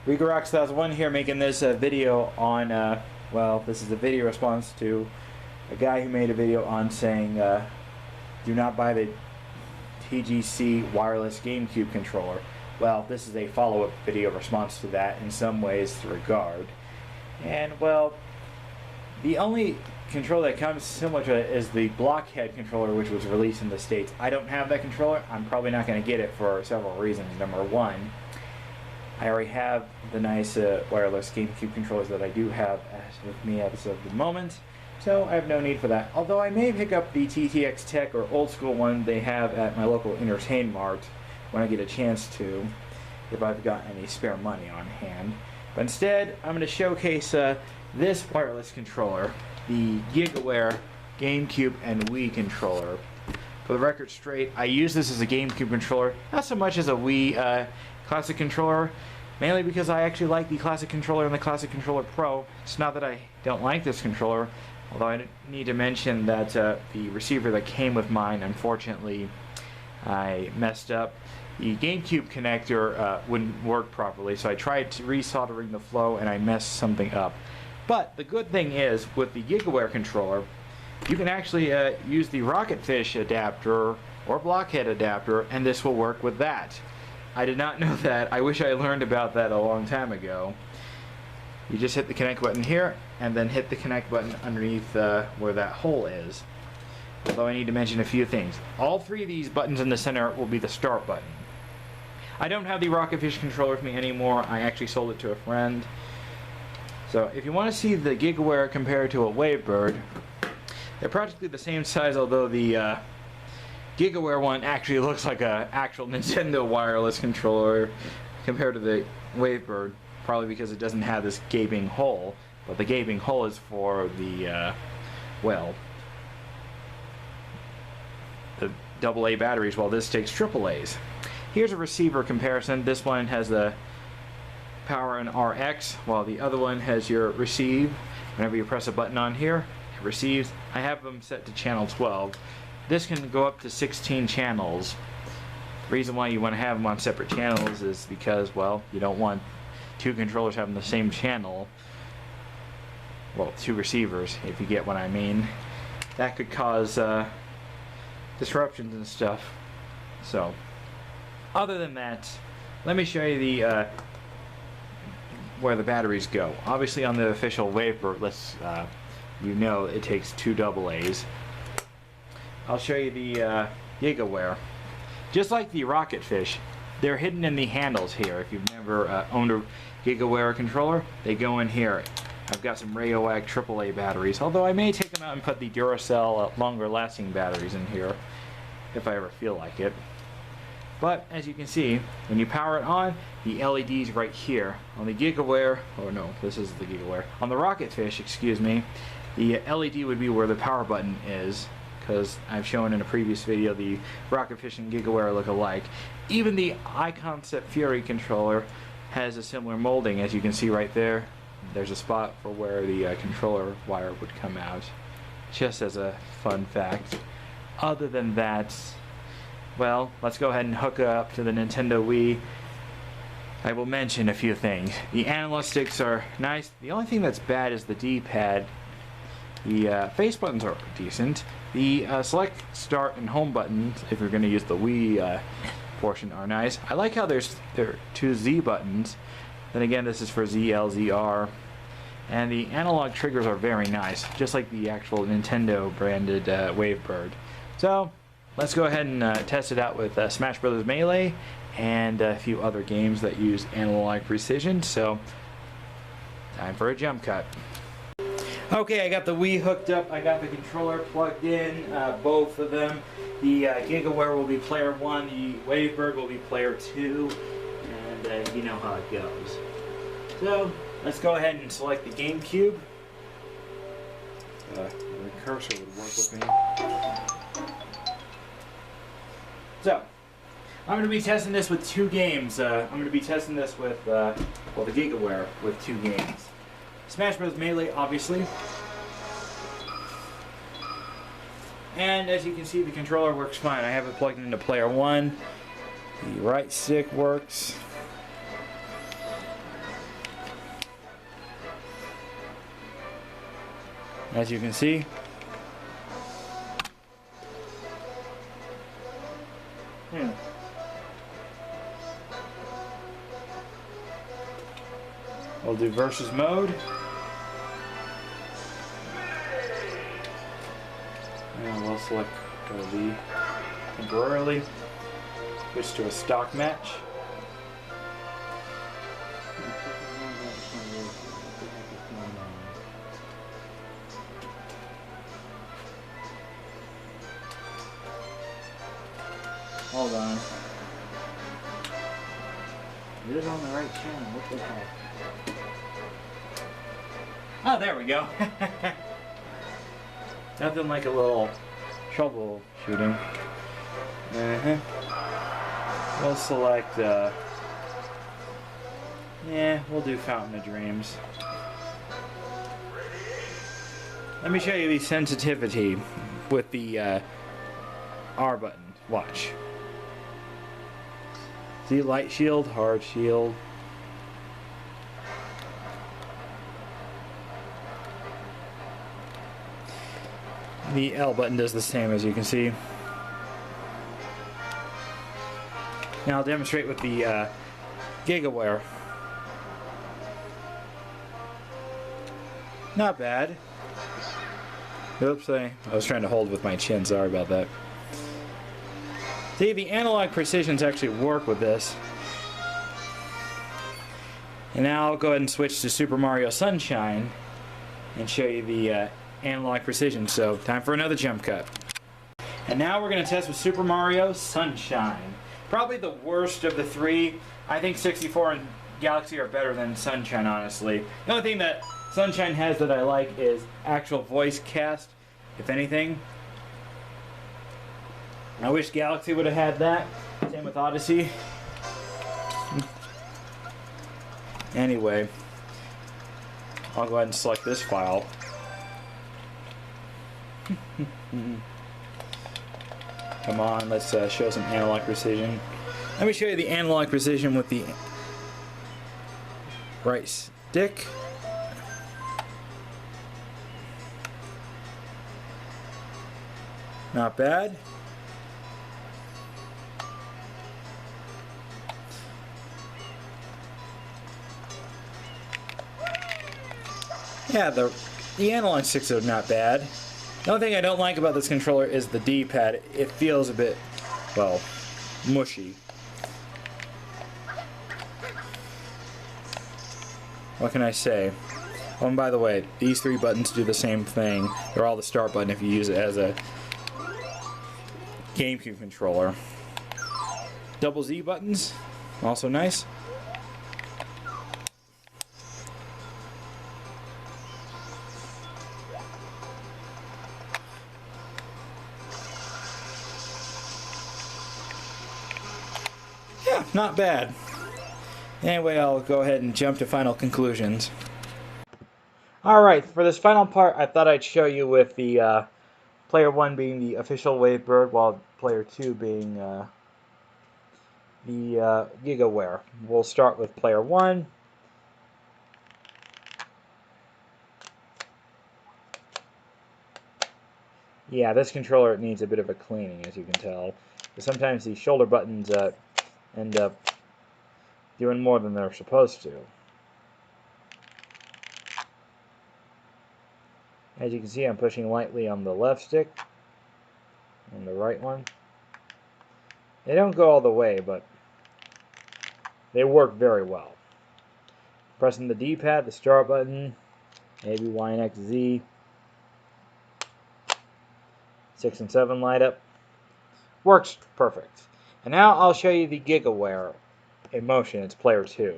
RicoRox2001 here, making this video on, well, this is a video response to a guy who made a video on saying, do not buy the TGC wireless GameCube controller. Well, this is a follow-up video response to that in some ways regard. And, well, the only controller that comes similar to it is the Blockhead controller, which was released in the States. I don't have that controller. I'm probably not going to get it for several reasons. Number one, I already have the nice wireless GameCube controllers that I do have with me as of the moment, so I have no need for that. Although I may pick up the TTX Tech or old school one they have at my local Entertain Mart when I get a chance to, if I've got any spare money on hand. But instead, I'm going to showcase this wireless controller, the Gigaware GameCube and Wii controller. For the record straight, I use this as a GameCube controller, not so much as a Wii Classic controller, mainly because I actually like the Classic controller and the Classic Controller Pro. It's not that I don't like this controller, although I need to mention that the receiver that came with mine, unfortunately, I messed up. The GameCube connector wouldn't work properly, so I tried resoldering the flow and I messed something up. But the good thing is, with the Gigaware controller, you can actually use the Rocketfish adapter or Blockhead adapter, and this will work with that. I did not know that. I wish I learned about that a long time ago. You just hit the connect button here, and then hit the connect button underneath where that hole is. Although I need to mention a few things. All three of these buttons in the center will be the start button. I don't have the Rocketfish controller with me anymore. I actually sold it to a friend. So if you want to see the Gigaware compared to a Wavebird, they're practically the same size, although the Gigaware one actually looks like an actual Nintendo wireless controller compared to the Wavebird, probably because it doesn't have this gaping hole, but the gaping hole is for the, well, the AA batteries, while this takes AAAs. Here's a receiver comparison. This one has the power and RX, while the other one has your receive. Whenever you press a button on here, it receives. I have them set to channel 12. This can go up to 16 channels. The reason why you want to have them on separate channels is because, well, you don't want two controllers having the same channel. Well, two receivers, if you get what I mean. That could cause disruptions and stuff. So, other than that, let me show you the where the batteries go. Obviously, on the official Wavebird, you know it takes two AA's. I'll show you the Gigaware. Just like the Rocketfish, they're hidden in the handles here. If you've never owned a Gigaware controller, they go in here. I've got some RayoWag AAA batteries, although I may take them out and put the Duracell longer lasting batteries in here if I ever feel like it. But as you can see, when you power it on, the LED's right here. On the Gigaware, oh no, this is the Gigaware. On the Rocketfish, excuse me, the LED would be where the power button is, because I've shown in a previous video the Rocketfish and Gigaware look alike. Even the iConcept Fury controller has a similar molding. As you can see right there, there's a spot for where the controller wire would come out, just as a fun fact. Other than that, well, let's go ahead and hook up to the Nintendo Wii. I will mention a few things. The analog sticks are nice. The only thing that's bad is the D-pad. The face buttons are decent. The select, start, and home buttons, if you're going to use the Wii portion, are nice. I like how there are two Z buttons. Then again, this is for ZL, ZR. And the analog triggers are very nice, just like the actual Nintendo branded Wavebird. So, let's go ahead and test it out with Smash Bros. Melee and a few other games that use analog precision. So, time for a jump cut. Okay, I got the Wii hooked up, I got the controller plugged in, both of them. The Gigaware will be player 1, the Wavebird will be player 2, and you know how it goes. So, let's go ahead and select the GameCube. The cursor would work with me. So, I'm going to be testing this with two games. I'm going to be testing this with, well, the Gigaware with two games. Smash Bros. Melee, obviously. And as you can see, the controller works fine. I have it plugged into player 1. The right stick works. as you can see. We'll do versus mode. And we'll select the temporarily. Switch to a stock match. Hold on. It is on the right channel. What the heck? Oh, there we go. Nothing like a little troubleshooting. We'll select, yeah, we'll do Fountain of Dreams. Let me show you the sensitivity with the R button. Watch. See, light shield, hard shield. The L button does the same, as you can see. Now I'll demonstrate with the Gigaware. Not bad. Oops, I was trying to hold with my chin, sorry about that. See, the analog precisions actually work with this. And now I'll go ahead and switch to Super Mario Sunshine and show you the analog precision. So, time for another jump cut. And now we're going to test with Super Mario Sunshine. Probably the worst of the three. I think 64 and Galaxy are better than Sunshine, honestly. The only thing that Sunshine has that I like is actual voice cast, if anything. I wish Galaxy would have had that. Same with Odyssey. Anyway, I'll go ahead and select this file. Come on, let's show some analog precision. Let me show you the analog precision with the right stick. Not bad. Yeah, the analog sticks are not bad. The only thing I don't like about this controller is the D-pad. It feels a bit, well, mushy. What can I say? Oh, and by the way, these three buttons do the same thing. They're all the start button if you use it as a GameCube controller. Double Z buttons, also nice. Yeah, not bad. Anyway, I'll go ahead and jump to final conclusions. Alright, for this final part, I thought I'd show you with the player 1 being the official Wavebird, while player 2 being the Gigaware. We'll start with player 1. Yeah, this controller needs a bit of a cleaning, as you can tell. Sometimes these shoulder buttons end up doing more than they're supposed to. As you can see, I'm pushing lightly on the left stick and the right one. They don't go all the way, but they work very well. Pressing the D-pad, the start button, maybe Y and X, Z, 6 and 7 light up. Works perfect. And now I'll show you the Gigaware in motion. It's player 2.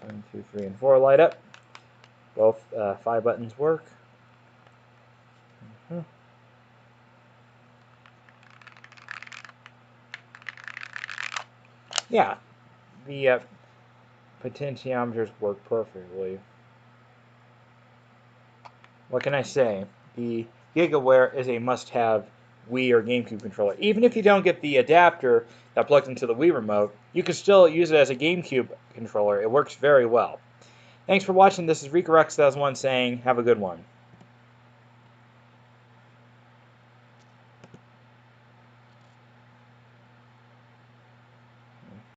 One, 2, 3, and 4 light up. Both 5 buttons work. Yeah, the potentiometers work perfectly. What can I say? The Gigaware is a must-have Wii or GameCube controller. Even if you don't get the adapter that plugs into the Wii remote, you can still use it as a GameCube controller. It works very well. Thanks for watching. This is RicoRex2001 saying, have a good one.